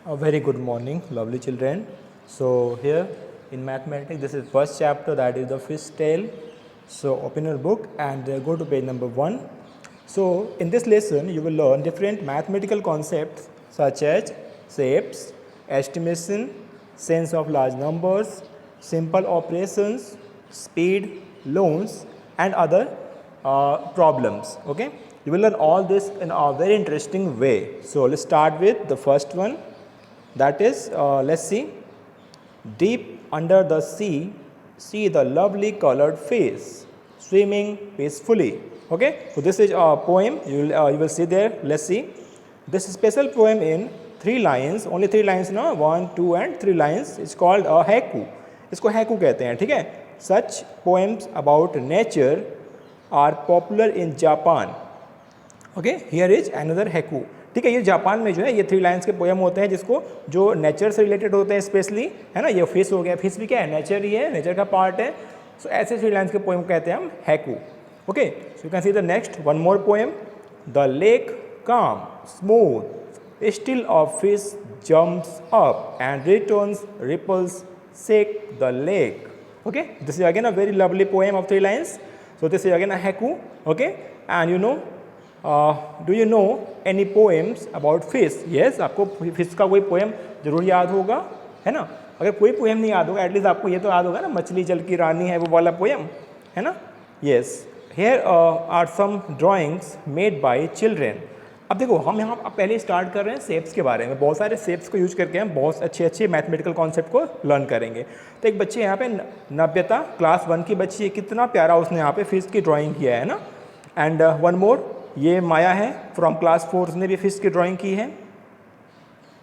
A very good morning, lovely children. So here in mathematics, this is first chapter, that is the fish tail. So open your book and go to page number 1. So in this lesson, you will learn different mathematical concepts such as shapes, estimation, sense of large numbers, simple operations, speed, loans, and other problems. Okay, you will learn all this in a very interesting way. So let's start with the first one. That is, let's see. Deep under the sea, see the lovely colored fish swimming peacefully. Okay, so this is a poem. You will see there. Let's see. This special poem in 3 lines, only 3 lines ना, 1, 2 and 3 lines. It's called a haiku. इसको haiku कहते हैं, ठीक है. Such poems about nature are popular in Japan. Okay, here is another haiku. ठीक है, ये Japan में जो है ये 3 लाइन्स के पोएम होते हैं जिसको जो नेचर से रिलेटेड होते हैं स्पेशली, है ना. ये फिश हो गया, फिश भी क्या है, नेचर ही है, नेचर का पार्ट है. सो ऐसे 3 लाइन्स के पोएम कहते हैं हम haiku. Okay, so you can see the next one more poem. The lake calm smooth still of fish jumps up and returns ripples shake the lake. Okay, this is again a very lovely poem of 3 lines. So this is again a haiku. Okay, and you know do you know any poems about fish. Yes, आपको fish का कोई poem जरूर याद होगा, है ना. अगर कोई पोएम नहीं याद होगा, एटलीस्ट आपको ये तो याद होगा ना, मछली जल की रानी है, वो वाला पोएम, है ना. Yes, here are some drawings made by children. अब देखो, हम यहाँ पहले स्टार्ट कर रहे हैं शेप्स के बारे में. बहुत सारे शेप्स को यूज करके हम बहुत अच्छे मैथमेटिकल कॉन्सेप्ट को लर्न करेंगे. तो एक बच्चे यहाँ पे नव्यता क्लास 1 की बच्ची है, कितना प्यारा उसने यहाँ पे फिश की ड्राइंग किया है ना. एंड वन मोर, ये माया है फ्रॉम क्लास 4 ने भी फिश की ड्राइंग की है.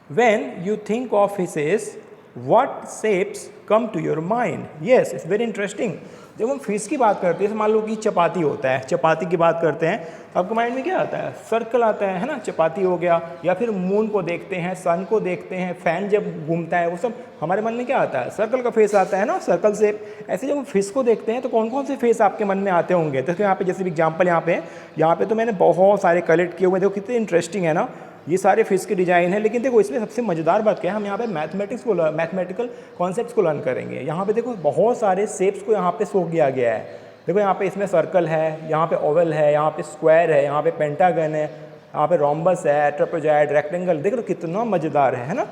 When you think of fishes what shapes come to your mind. Yes, it's very interesting. जब हम फिश की बात करते हैं, मान लो कि चपाती होता है, चपाती की बात करते हैं, तो आपके माइंड में क्या आता है, सर्कल आता है ना, चपाती हो गया. या फिर मून को देखते हैं, सन को देखते हैं, फैन जब घूमता है, वो सब हमारे मन में क्या आता है, सर्कल का फेस आता है ना, सर्कल शेप. ऐसे जब हम फिश को देखते हैं तो कौन कौन से फेस आपके मन में आते होंगे. तो यहाँ पे जैसे एग्जाम्पल यहाँ पे तो मैंने बहुत सारे कलेक्ट किए हुए. देखो कितने इंटरेस्टिंग है ना, ये सारे फिश के डिजाइन है. लेकिन देखो इसमें सबसे मज़ेदार बात क्या है, हम यहाँ पे मैथमेटिकल कॉन्सेप्ट्स को लर्न करेंगे. यहाँ पे देखो बहुत सारे शेप्स को यहाँ पे शो किया गया है. देखो यहाँ पे इसमें सर्कल है, यहाँ पे ओवल है, यहाँ पे स्क्वायर है, यहाँ पे पेंटागन है, यहाँ पे रोम्बस है, ट्रेपेजॉइड, रेक्टेंगल. देखो कितना मज़ेदार है ना.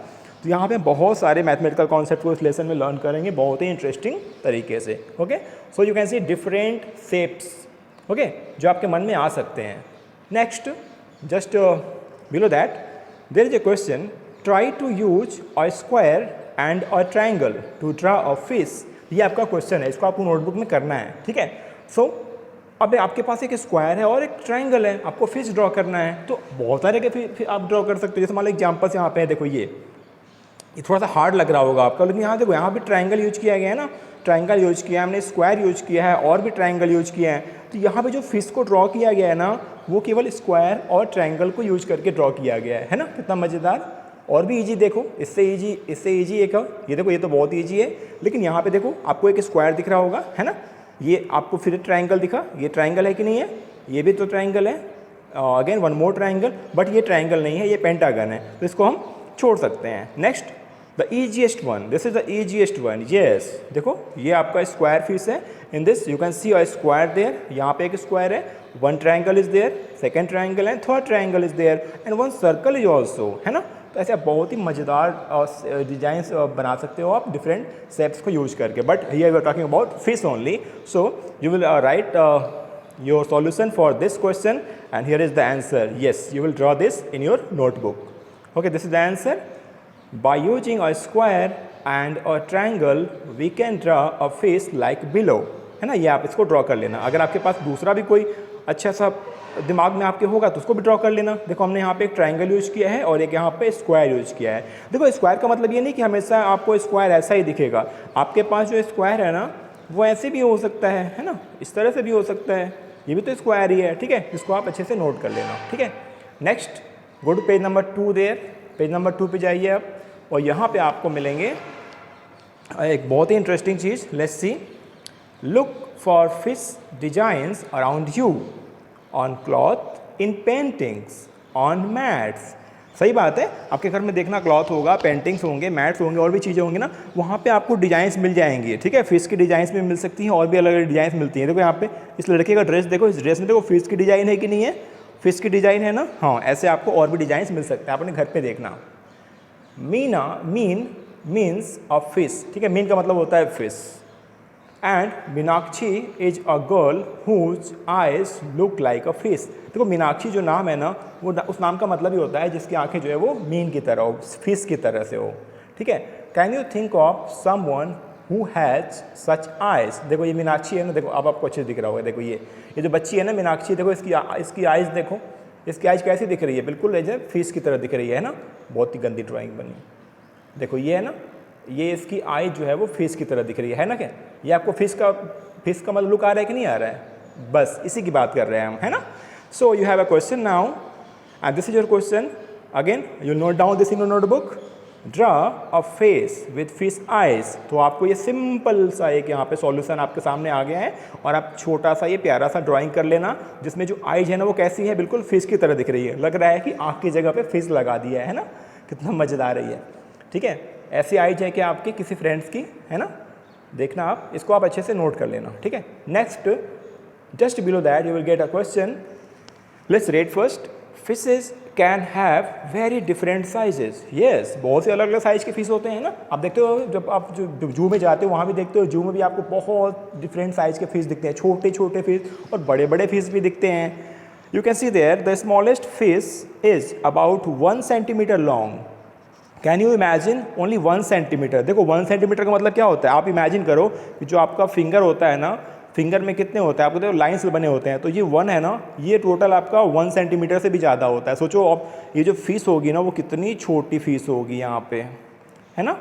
तो यहाँ पे बहुत सारे मैथमेटिकल कॉन्सेप्ट को इस लेसन में लर्न करेंगे बहुत ही इंटरेस्टिंग तरीके से. Okay, so you can C different shapes, okay, जो आपके मन में आ सकते हैं. Next, just below that there is a question. Try to use a square and a triangle to draw a fish. ये आपका क्वेश्चन है, इसको आपको नोटबुक में करना है, ठीक है. सो अब आपके पास एक स्क्वायर है और एक ट्रायंगल है, आपको फिश ड्रॉ करना है. तो बहुत सारे के आप ड्रॉ कर सकते हो. जैसे मान लो एग्जाम्पल्स यहाँ पे है, देखो ये थोड़ा सा हार्ड लग रहा होगा आपका, लेकिन यहाँ देखो यहाँ भी ट्रायंगल यूज किया गया है ना, ट्रायंगल यूज किया है हमने, स्क्वायर यूज किया है और भी ट्रायंगल यूज किया है. तो यहाँ पे जो फिश को ड्रॉ किया गया है ना, वो केवल स्क्वायर और ट्रायंगल को यूज करके ड्रॉ किया गया है ना. कितना मज़ेदार. और भी इजी देखो, इससे इजी एक ये देखो, ये तो बहुत ईजी है. लेकिन यहाँ पे देखो आपको एक स्क्वायर दिख रहा होगा, है ना. ये आपको फिर ट्रायंगल दिखा, ये ट्रायंगल है कि नहीं है, ये भी तो ट्रायंगल है. Again one more triangle, but ये ट्रायंगल नहीं है, ये पेंटागन है, तो इसको हम छोड़ सकते हैं. Next, the easiest one, this is the easiest one. Yes, देखो ये आपका स्क्वायर फिश है. In this you can see a square there, यहाँ पे एक स्क्वायर है, one triangle is there, second triangle and third triangle is there and one circle is also, है ना. तो ऐसे आप बहुत ही मज़ेदार डिजाइन बना सकते हो आप डिफरेंट शेप्स को यूज करके. But here we are talking about fish only. So you will write your solution for this question and here is the answer. Yes, you will draw this in your notebook. Okay, this is the answer. By using a square and a triangle, we can draw a face like below. है ना, ये आप इसको draw कर लेना. अगर आपके पास दूसरा भी कोई अच्छा सा दिमाग में आपके होगा तो उसको भी ड्रॉ कर लेना. देखो हमने यहाँ पे एक ट्रायंगल यूज किया है और एक यहाँ पे स्क्वायर यूज किया है. देखो स्क्वायर का मतलब ये नहीं कि हमेशा आपको स्क्वायर ऐसा ही दिखेगा. आपके पास जो स्क्वायर है ना, वो ऐसे भी हो सकता है ना, इस तरह से भी हो सकता है. ये भी तो स्क्वायर ही है, ठीक है. इसको आप अच्छे से नोट कर लेना, ठीक है. Next, go to page number 2 there. Page number 2 पे जाइए आप, और यहाँ पे आपको मिलेंगे एक बहुत ही इंटरेस्टिंग चीज़. Let's see. Look for fish designs around you on cloth, in paintings, on mats. सही बात है, आपके घर में देखना क्लॉथ होगा, पेंटिंग्स होंगे, मैट्स होंगे, और भी चीज़ें होंगी ना, वहाँ पे आपको डिजाइंस मिल जाएंगी, ठीक है। फिश की डिजाइंस भी मिल सकती हैं, और भी अलग अलग डिजाइंस मिलती हैं। देखो यहाँ पे इस लड़के का ड्रेस देखो, इस ड्रेस में देखो फिश की डिजाइन है कि नहीं है, फिश की डिजाइन है ना, हाँ, ऐसे आपको और भी डिजाइंस मिल सकते हैं, अपने घर पर देखना। मीन मीन्स अ फिश, ठीक है, मीन का मतलब होता है fish. And Meenakshi is a girl whose eyes look like a fish. देखो मीनाक्षी जो नाम है ना, वो उस नाम का मतलब ही होता है जिसकी आंखें जो है वो मीन की तरह हो, फिश की तरह से हो, ठीक है। Can you think of someone who has such eyes. देखो ये मीनाक्षी है ना, देखो अब आपको अच्छे दिख रहा होगा, देखो ये जो बच्ची है ना मीनाक्षी, देखो इसकी आइज देखो, इसकी आइज कैसी दिख रही है, बिल्कुल एज फिश की तरह दिख रही है ना, बहुत ही गंदी ड्राइंग बनी। देखो ये है ना, ये इसकी आई जो है वो फिश की तरह दिख रही है ना, क्या ये आपको फिश का मतलब लुक आ रहा है कि नहीं आ रहा है, बस इसी की बात कर रहे हैं हम, है ना। So you have a question now and this is your question. Again you note down this in your notebook. Draw a face with fish eyes. तो आपको ये सिंपल सा एक यहाँ पे सॉल्यूशन आपके सामने आ गया है, और आप छोटा सा ये प्यारा सा ड्राइंग कर लेना, जिसमें जो आइज है ना वो कैसी है, बिल्कुल फिश की तरह दिख रही है, लग रहा है कि आँख की जगह पे फिश लगा दिया है ना, कितना मज़ेदार है ये, ठीक है। ऐसी आइज है कि आपकी किसी फ्रेंड्स की, है ना, देखना आप इसको, आप अच्छे से नोट कर लेना, ठीक है। Next, just below that you will get a question. Let's read first. Fishes can have very different sizes. Yes, बहुत से अलग अलग साइज के फिश होते हैं ना, आप देखते हो जब आप जो जू में जाते हो वहाँ भी देखते हो, जू में भी आपको बहुत डिफरेंट साइज के फिश दिखते हैं, छोटे छोटे फिश और बड़े बड़े फिश भी दिखते हैं। You can see there the smallest fish is about 1 centimetre long. Can you imagine only 1 centimetre. देखो 1 सेंटीमीटर का मतलब क्या होता है, आप इमेजिन करो कि जो आपका फिंगर होता है ना, फिंगर में कितने होते हैं आपको देखो, लाइन्स बने होते हैं, तो ये 1 है ना, ये टोटल आपका 1 सेंटीमीटर से भी ज़्यादा होता है। सोचो अब ये जो फिश होगी ना वो कितनी छोटी फिश होगी यहाँ पे, है ना,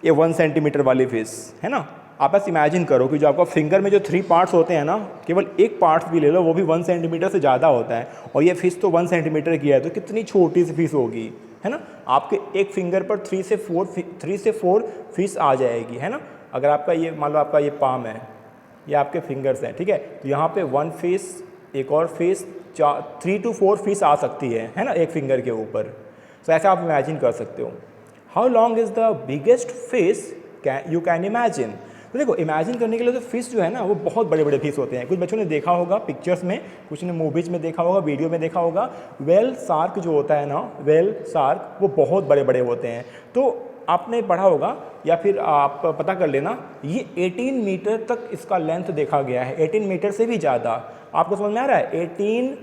ये 1 सेंटीमीटर वाली फिश, है ना। आप बस इमेजिन करो कि जो आपका फिंगर में जो 3 पार्ट्स होते हैं ना, केवल एक पार्ट भी ले लो वो भी 1 सेंटीमीटर से ज़्यादा होता है, और ये फिश तो 1 सेंटीमीटर की है, तो कितनी छोटी सी फिश होगी, है ना। आपके एक फिंगर पर 3 से 4 फिश आ जाएगी, है ना। अगर आपका ये मान लो आपका ये पाम है, ये आपके फिंगर्स हैं, ठीक है, तो यहाँ पे 1 फिश, एक और फिश, 3 to 4 फिश आ सकती है ना, एक फिंगर के ऊपर। तो ऐसा आप इमेजिन कर सकते हो। How long is the biggest fish you can imagine. तो देखो इमेजिन करने के लिए तो फिश जो है ना वो बहुत बड़े बड़े फिश होते हैं। कुछ बच्चों ने देखा होगा पिक्चर्स में, कुछ ने मूवीज़ में देखा होगा, वीडियो में देखा होगा। वेल शार्क जो होता है ना, वेल शार्क, वो बहुत बड़े बड़े होते हैं। तो आपने पढ़ा होगा या फिर आप पता कर लेना, ये 18 मीटर तक इसका लेंथ देखा गया है, 18 मीटर से भी ज़्यादा। आपको समझ में आ रहा है, 18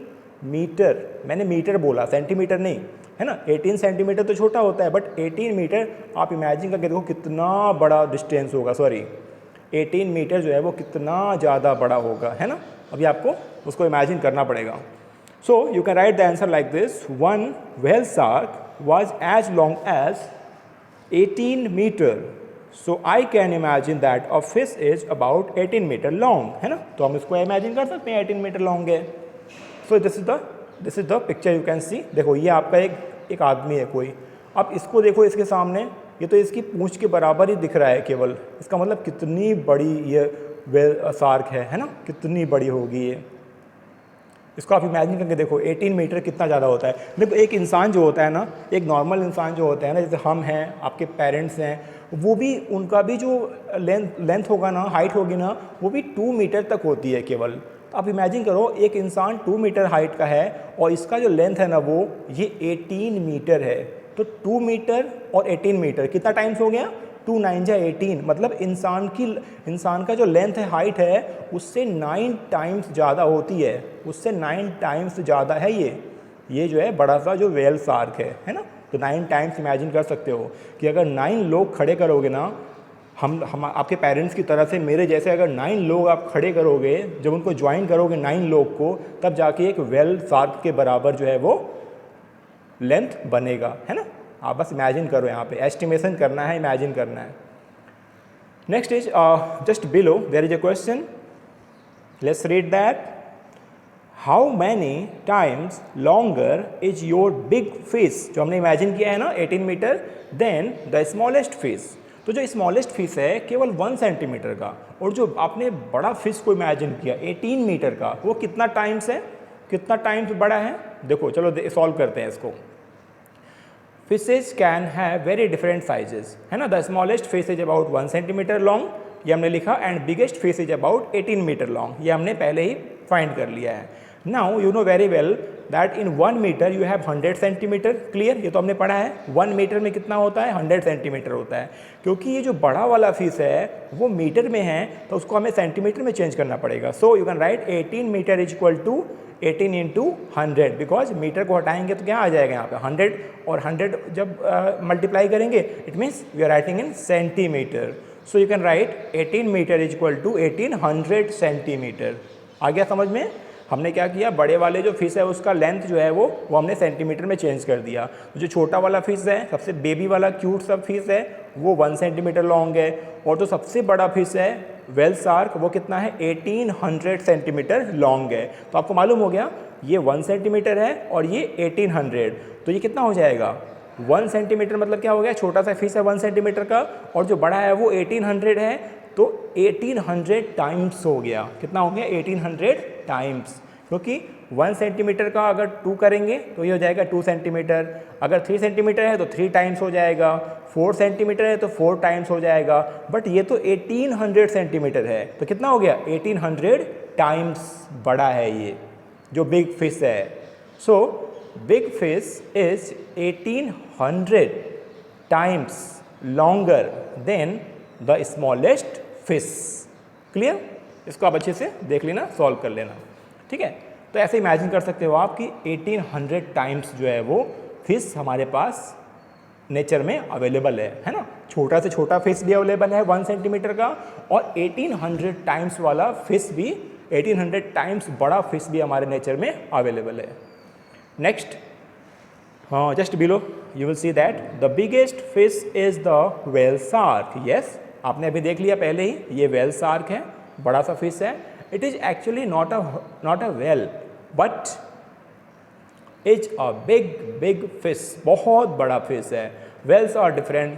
मीटर, मैंने मीटर बोला, सेंटीमीटर नहीं, है ना। 18 सेंटीमीटर तो छोटा होता है, बट 18 मीटर आप इमेजिन करके देखो कितना बड़ा डिस्टेंस होगा, सॉरी 18 मीटर जो है वो कितना ज़्यादा बड़ा होगा, है ना। अभी आपको उसको इमेजिन करना पड़ेगा। So you can write the answer like this, 1 whale shark was as long as 18 metre. So I can imagine that a fish is about 18 metre long, है ना। तो हम इसको इमेजिन कर सकते हैं 18 मीटर लॉन्ग है। सो this is the picture you can सी। देखो ये आपका एक आदमी है कोई, अब इसको देखो, इसके सामने ये तो इसकी पूंछ के बराबर ही दिख रहा है केवल, इसका मतलब कितनी बड़ी ये वेल शार्क है ना, कितनी बड़ी होगी ये। इसको आप इमेजिन करके देखो 18 मीटर कितना ज़्यादा होता है। देखो एक इंसान जो होता है ना, एक नॉर्मल इंसान जो होता है ना, जैसे हम हैं, आपके पेरेंट्स हैं, वो भी, उनका भी जो लेंथ होगा ना, हाइट होगी ना, वो भी 2 मीटर तक होती है केवल। तो आप इमेजिन करो एक इंसान 2 मीटर हाइट का है और इसका जो लेंथ है ना वो ये 18 मीटर है। तो 2 मीटर और 18 मीटर कितना टाइम्स हो गया, 2 9 जा 18, मतलब इंसान का जो लेंथ है, हाइट है, उससे 9 टाइम्स ज़्यादा होती है, उससे 9 टाइम्स ज़्यादा है ये जो है बड़ा सा जो वेल शार्क है ना। तो 9 टाइम्स इमेजिन कर सकते हो कि अगर 9 लोग खड़े करोगे ना, हम आपके पेरेंट्स की तरह से मेरे जैसे अगर 9 लोग आप खड़े करोगे, जब उनको ज्वाइन करोगे 9 लोग को, तब जाके एक वेल शार्क के बराबर जो है वो लेंथ बनेगा, है ना। आप बस इमेजिन करो, यहाँ पे एस्टिमेशन करना है, इमेजिन करना है। Next is just below there is a question, let's read that. How many times longer is your big fish. जो हमने इमेजिन किया है ना 18 metre, then the smallest fish. तो जो स्मॉलेस्ट फिश है केवल 1 सेंटीमीटर का, और जो आपने बड़ा फिश को इमेजिन किया 18 मीटर का, वो कितना टाइम्स है, कितना टाइम्स बड़ा है। देखो चलो सॉल्व करते हैं इसको। Fishes can have very different sizes, है ना. The smallest fish is about 1 centimetre long, ये हमने लिखा, and biggest fish is about 18 metre long, ये हमने पहले ही फाइंड कर लिया है. Now you know very well that in 1 metre you have 100 centimetre. Clear, ये तो हमने पढ़ा है. 1 मीटर में कितना होता है, 100 सेंटीमीटर होता है. क्योंकि ये जो बड़ा वाला फिश है वो मीटर में है तो उसको हमें सेंटीमीटर में चेंज करना पड़ेगा. So you can write 18 metre is equal to 18 into 100, because metre को हटाएंगे तो क्या आ जाएगा यहाँ पे 100, और 100 जब मल्टीप्लाई करेंगे it means we are writing in centimetre. So you can write 18 metre is equal to 1800 centimetre. आ गया समझ में. हमने क्या किया, बड़े वाले जो फिश है उसका लेंथ जो है वो हमने सेंटीमीटर में चेंज कर दिया. जो छोटा वाला फिश है, सबसे बेबी वाला क्यूट सा फिश है, वो 1 सेंटीमीटर लॉन्ग है. और जो सबसे बड़ा फिश है वेल शार्क, वो कितना है, 1800 सेंटीमीटर लॉन्ग है. तो आपको मालूम हो गया ये 1 सेंटीमीटर है और ये 1800, तो ये कितना हो जाएगा 1 सेंटीमीटर, मतलब क्या हो गया, छोटा सा फिश है 1 सेंटीमीटर का, और जो बड़ा है वो 1800 है, तो 1800 टाइम्स हो गया. कितना हो गया, 1800 टाइम्स. क्योंकि 1 सेंटीमीटर का अगर 2 करेंगे तो ये हो जाएगा 2 सेंटीमीटर, अगर 3 सेंटीमीटर है तो 3 टाइम्स हो जाएगा, 4 सेंटीमीटर है तो 4 टाइम्स हो जाएगा. बट ये तो 1800 सेंटीमीटर है, तो कितना हो गया, 1800 टाइम्स बड़ा है ये जो बिग फिश है. So big fish is 1800 times longer than the smallest fish. Clear, इसको आप अच्छे से देख लेना, सॉल्व कर लेना. ठीक है, तो ऐसे इमेजिन कर सकते हो आप कि 1800 टाइम्स जो है वो फिश हमारे पास नेचर में अवेलेबल है ना. छोटा से छोटा फिश भी अवेलेबल है 1 सेंटीमीटर का, और 1800 टाइम्स वाला फिश भी, 1800 टाइम्स बड़ा फिश भी हमारे नेचर में अवेलेबल है. नेक्स्ट, हाँ, just below you will see that the biggest fish is the whale shark. Yes, आपने अभी देख लिया पहले ही, ये व्हेल शार्क है, बड़ा सा फिश है. It is actually not a whale but is a big fish, बहुत बड़ा फिश है. Whales are different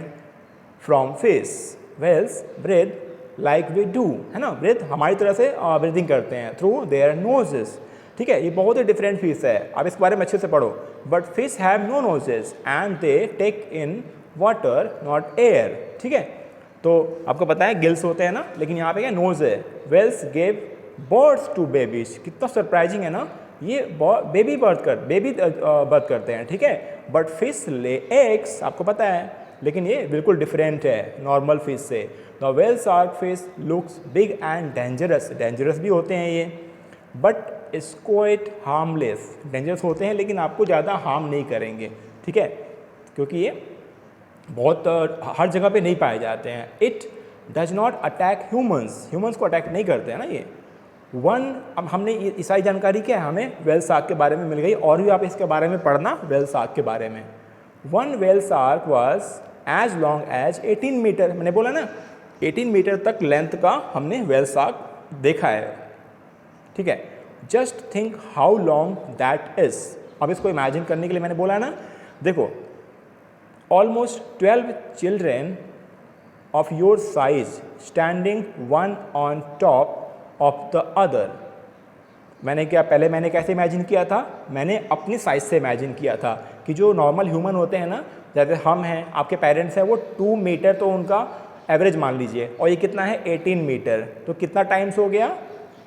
from fish. Whales breathe like we do, है ना, ब्रीथ हमारी तरह से ब्रीदिंग करते हैं थ्रू देयर नोजेस. ठीक है, ये बहुत ही डिफरेंट फिश है, आप इसके बारे में अच्छे से पढ़ो. But fish have no noses and they take in water not air. ठीक है, तो आपको पता है गिल्स होते हैं ना, लेकिन यहाँ पे क्या नोज है. Whales gave birth to babies. कितना सरप्राइजिंग है ना, ये बेबी बर्थ करते हैं. ठीक है, बट फिश ले एग्स, आपको पता है, लेकिन ये बिल्कुल डिफरेंट है नॉर्मल फिश से. The whale shark fish looks big and dangerous. Dangerous भी होते हैं ये, but is quite harmless. Dangerous होते हैं लेकिन आपको ज़्यादा हार्म नहीं करेंगे. ठीक है, क्योंकि ये बहुत हर जगह पे नहीं पाए जाते हैं. It does not attack humans. Humans को अटैक नहीं करते हैं ना ये. अब हमने ये सारी जानकारी क्या है, हमें व्हेल शार्क के बारे में मिल गई, और भी आप इसके बारे में पढ़ना व्हेल शार्क के बारे में. 1 whale shark was as long as 18 metre. मैंने बोला ना 18 मीटर तक लेंथ का हमने व्हेल शार्क देखा है. ठीक है, just think how long that is. अब इसको इमेजिन करने के लिए मैंने बोला ना, देखो almost 12 children of your size standing one on top of the other. मैंने कैसे इमेजिन किया था, मैंने अपनी साइज से इमेजिन किया था कि जो नॉर्मल ह्यूमन होते हैं ना, जैसे हम हैं, आपके पेरेंट्स हैं, वो 2 मीटर तो उनका एवरेज मान लीजिए, और ये कितना है 18 मीटर. तो कितना टाइम्स हो गया,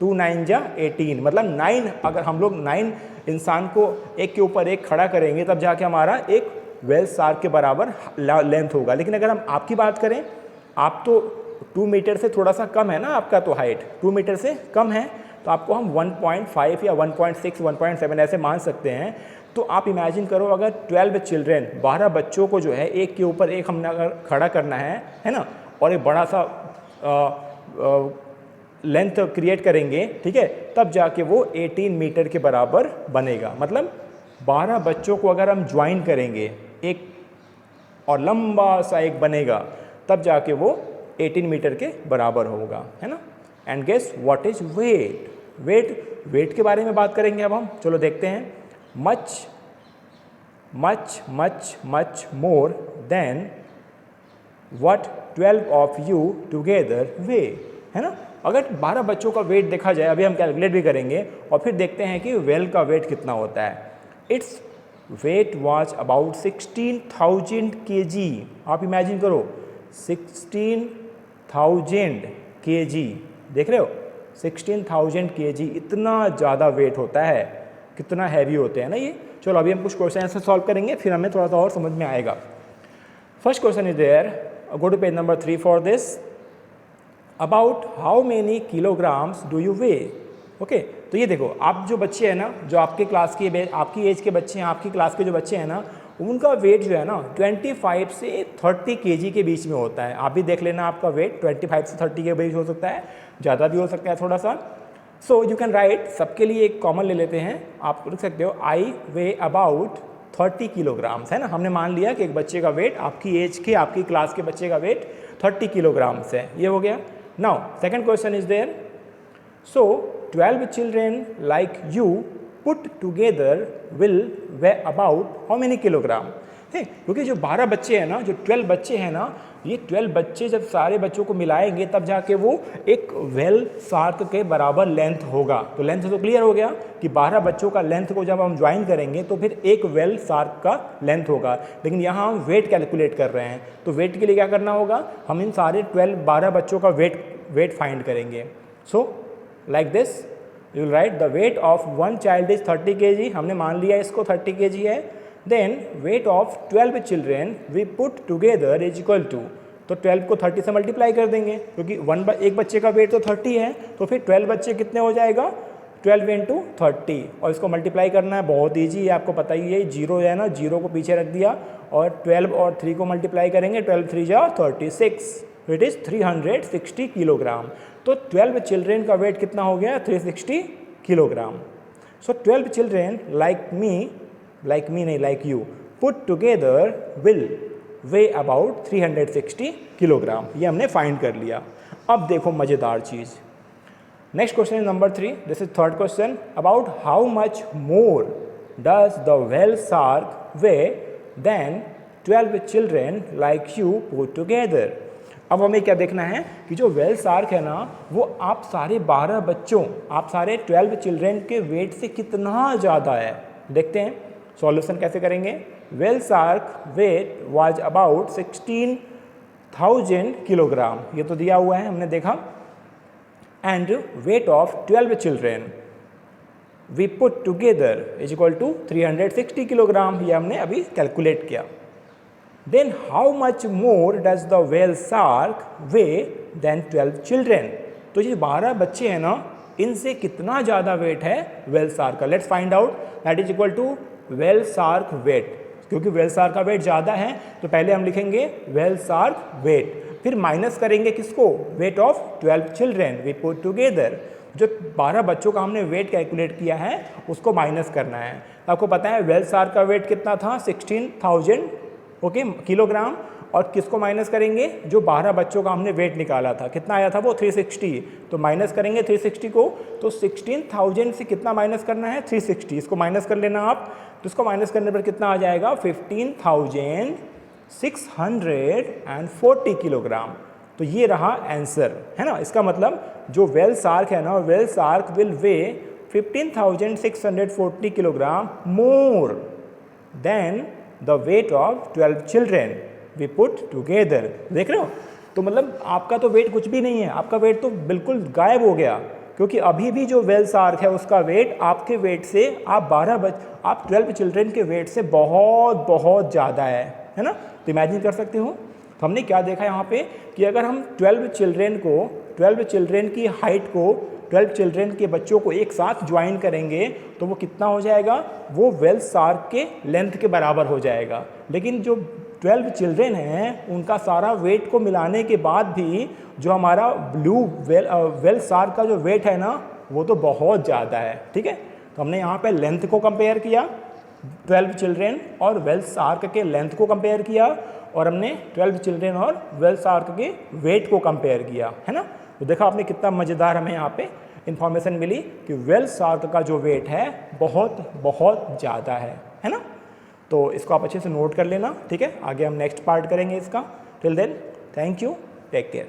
2 9 जा 18, मतलब 9. अगर हम लोग 9 इंसान को एक के ऊपर एक खड़ा करेंगे तब जाके हमारा एक व्हेल शार्क के बराबर लेंथ होगा. लेकिन अगर हम आपकी बात करें, आप तो 2 मीटर से थोड़ा सा कम है ना, आपका तो हाइट 2 मीटर से कम है, तो आपको हम 1.5 या 1.6 1.7 ऐसे मान सकते हैं. तो आप इमेजिन करो अगर 12 चिल्ड्रेन, 12 बच्चों को जो है एक के ऊपर एक हमने अगर खड़ा करना है ना, और एक बड़ा सा लेंथ क्रिएट करेंगे, ठीक है, तब जाके वो 18 मीटर के बराबर बनेगा. मतलब 12 बच्चों को अगर हम ज्वाइन करेंगे एक और लंबा सा एक बनेगा, तब जाके वो 18 मीटर के बराबर होगा, है ना. And guess what is weight. Weight के बारे में बात करेंगे अब हम. चलो देखते हैं. Much much much much more than what 12 of you together weigh, है ना. अगर 12 बच्चों का वेट देखा जाए, अभी हम कैलकुलेट भी करेंगे और फिर देखते हैं कि व्हेल का वेट कितना होता है. Its weight was about 16,000 kg। आप इमेजिन करो 16,000 kg, देख रहे हो 16,000 kg, इतना ज़्यादा वेट होता है, कितना हैवी होते हैं ना ये। चलो अभी हम कुछ क्वेश्चन ऐसे सॉल्व करेंगे, फिर हमें थोड़ा सा और समझ में आएगा। First question is there, go to page number 3 for this. About how many kilograms do you weigh. Okay, तो ये देखो, आप जो बच्चे हैं ना, जो आपके क्लास के आपकी एज के बच्चे हैं, आपकी क्लास के जो बच्चे हैं ना, उनका वेट जो है ना 25 से 30 kg के बीच में होता है। आप भी देख लेना, आपका वेट 25 से 30 के बीच हो सकता है, ज़्यादा भी हो सकता है थोड़ा सा। सो यू कैन राइट, सबके लिए एक कॉमन ले लेते हैं, आप लिख सकते हो आई वे अबाउट 30 किलोग्राम्स, है ना। हमने मान लिया कि एक बच्चे का वेट, आपकी एज के, आपकी क्लास के बच्चे का वेट 30 किलोग्राम्स है, ये हो गया। Now second question is there, so 12 children like you put together will weigh about how many kilogram. ठीक, क्योंकि जो 12 बच्चे हैं ना, जो 12 बच्चे हैं ना, ये 12 बच्चे जब सारे बच्चों को मिलाएंगे तब जाके वो एक वेल शार्क के बराबर लेंथ होगा। तो लेंथ तो क्लियर हो गया कि 12 बच्चों का लेंथ को जब हम ज्वाइन करेंगे तो फिर एक वेल शार्क का लेंथ होगा। लेकिन यहाँ हम वेट कैलकुलेट कर रहे हैं, तो वेट के लिए क्या करना होगा, हम इन सारे 12 बच्चों का वेट फाइंड करेंगे। So like this you will write the weight of one child is 30 kg, हमने मान लिया इसको 30 kg है। Then weight of 12 children we put together is equal to, तो 12 को 30 से मल्टीप्लाई कर देंगे, क्योंकि एक बच्चे का वेट तो 30 है, तो फिर 12 बच्चे कितने हो जाएगा, 12 इंटू 30, और इसको मल्टीप्लाई करना है, बहुत ईजी है, आपको पता ही है, जीरो है ना, जीरो को पीछे रख दिया और 12 और 3 को मल्टीप्लाई करेंगे, 12 3 जा 36, इट इज़ 360 किलोग्राम। तो 12 चिल्ड्रेन का वेट कितना हो गया, 360 kilogram. So 12 children like me नहीं, like you put together will weigh about 360 kilogram, ये हमने फाइंड कर लिया। अब देखो मज़ेदार चीज़, next question is number 3, this is third question, about how much more does the whale shark weigh than 12 children like you put together. अब हमें क्या देखना है कि जो व्हेल शार्क है ना, वो आप सारे 12 बच्चों, आप सारे 12 चिल्ड्रेन के वेट से कितना ज़्यादा है। देखते हैं सॉल्यूशन कैसे करेंगे। Whale shark weight was about 16,000 kilogram, ये तो दिया हुआ है, हमने देखा। And weight of 12 children we put together is equal to 360 kilogram, ये हमने अभी कैलकुलेट किया। Then how much more does the whale shark weigh than 12 children. तो ये 12 बच्चे हैं ना, इनसे कितना ज़्यादा वेट है व्हेल शार्क का। Let's find out, that is equal to whale shark weight, क्योंकि व्हेल शार्क का वेट ज़्यादा है तो पहले हम लिखेंगे व्हेल शार्क वेट, फिर माइनस करेंगे किसको, weight of 12 children we put together. जो 12 बच्चों का हमने वेट कैलकुलेट किया है उसको माइनस करना है। आपको पता है व्हेल शार्क का वेट कितना था, 16,000 किलोग्राम, और किसको माइनस करेंगे, जो 12 बच्चों का हमने वेट निकाला था, कितना आया था वो 360, तो माइनस करेंगे 360 को, तो 16,000 से कितना माइनस करना है, 360, इसको माइनस कर लेना आप, तो इसको माइनस करने पर कितना आ जाएगा, 15,640 किलोग्राम। तो ये रहा आंसर, है ना। इसका मतलब जो व्हेल शार्क है ना, whale shark will weigh 15,640 kilogram more than the weight of 12 children we put together. देख रहे हो, तो मतलब आपका तो वेट कुछ भी नहीं है, आपका वेट तो बिल्कुल गायब हो गया, क्योंकि अभी भी जो व्हेल शार्क है उसका वेट आपके वेट से, आप 12 चिल्ड्रेन के वेट से बहुत बहुत ज़्यादा है ना। तो इमेजिन कर सकते हो। तो हमने क्या देखा यहाँ पे कि अगर हम 12 चिल्ड्रेन की हाइट को, 12 चिल्ड्रेन के बच्चों को एक साथ ज्वाइन करेंगे तो वो कितना हो जाएगा, वो व्हेल शार्क के लेंथ के बराबर हो जाएगा। लेकिन जो 12 चिल्ड्रेन हैं उनका सारा वेट को मिलाने के बाद भी जो हमारा ब्लू व्हेल शार्क का जो वेट है ना, वो तो बहुत ज़्यादा है। ठीक है, तो हमने यहाँ पे लेंथ को कंपेयर किया, 12 चिल्ड्रेन और व्हेल शार्क के लेंथ को कंपेयर किया, और हमने 12 चिल्ड्रेन और व्हेल शार्क के वेट को कंपेयर किया, है ना। तो देखा आपने कितना मज़ेदार हमें यहाँ पे इन्फॉर्मेशन मिली कि व्हेल शार्क का जो वेट है बहुत बहुत ज़्यादा है ना। तो इसको आप अच्छे से नोट कर लेना, ठीक है। आगे हम नेक्स्ट पार्ट करेंगे इसका। Till then, thank you, take care.